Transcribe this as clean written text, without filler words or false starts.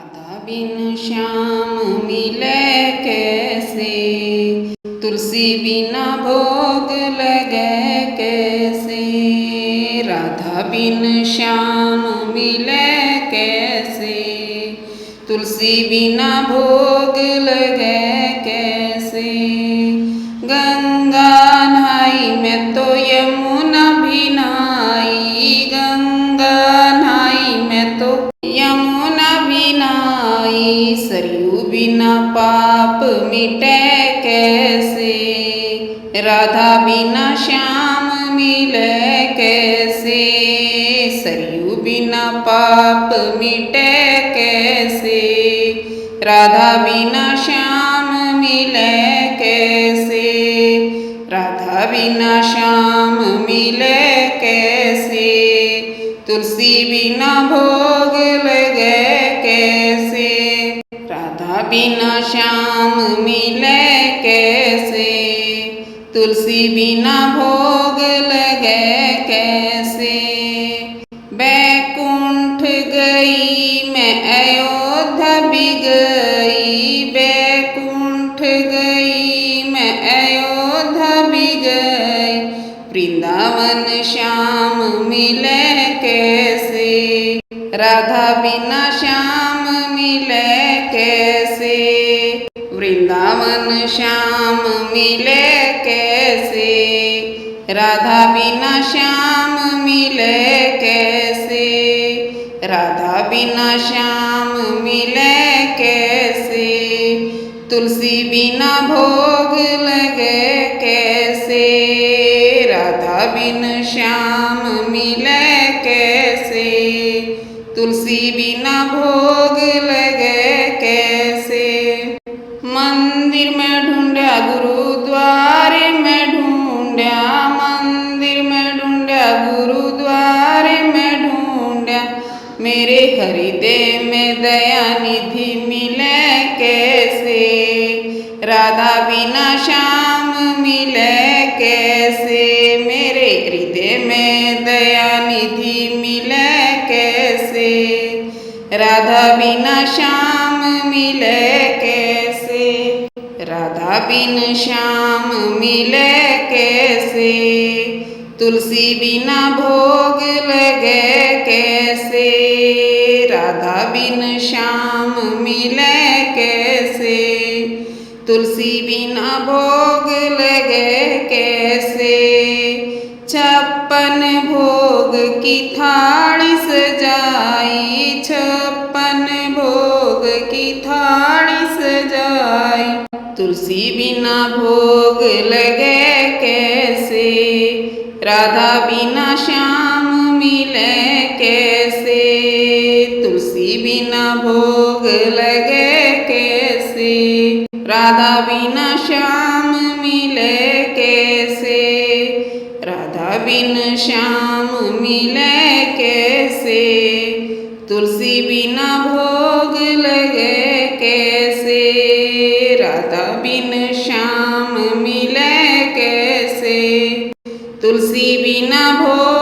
राधा बिन श्याम मिले कैसे, तुलसी बिना भोग लगे कैसे। राधा बिन श्याम मिले कैसे, तुलसी बिना भोग लगे कैसे। गंगा नहाई मैं तो यमुना भी नहाई, गंगा नहाई मैं तो यमुना भी नहाई। सरयू बिना पाप मिटे कैसे, राधा बिना श्याम मिले कैसे। सरयू बिना पाप मिटे कैसे, राधा बिना श्याम मिले कैसे। राधा बिना श्याम मिले कैसे, तुलसी बिना भोग लगे कैसे। राधा बिना श्याम मिले कैसे, तुलसी बिना भोग लगे कैसे। बैकुंठ गई मैं अयोध्या भी गई, बैकुंठ गई मैं अयोध्या भी गई। वृंदावन श्याम मिले कैसे, राधा बिना श्याम मिले कैसे। वृंदावन श्याम मिले कैसे, राधा बिना श्याम मिले कैसे। राधा बिना श्याम मिले कैसे, तुलसी बिना भोग लगे कैसे। राधा बिन श्याम मिले कैसे, तुलसी बिना भोग लगे कैसे। मंदिर में ढूंढा गुरुद्वारे में ढूंढा, मंदिर में ढूंढा गुरुद्वारे में ढूंढा। मेरे हृदय में दया निधि मिले कैसे, राधा बिना श्याम मिले कैसे। मेरे हृदय में दया निधि मिले कैसे, राधा बिना श्याम मिले कैसे। राधा बिन श्याम मिले कैसे, तुलसी बिना भोग लगे कैसे। राधा बिन श्याम मिले कैसे, तुलसी बिना भोग लगे कैसे। 56 भोग की थाली सजाई, 56 भोग की थाली सजाई। तुलसी बिना भोग लगे कैसे, राधा बिना श्याम मिले कैसे। तुलसी बिना भोग लगे कैसे, राधा बिना श्याम मिले कैसे। राधा बिन श्याम मिले कैसे, तुलसी बिना भोग लगे कैसे। राधा बिन श्याम मिले कैसे, तुलसी बिना भोग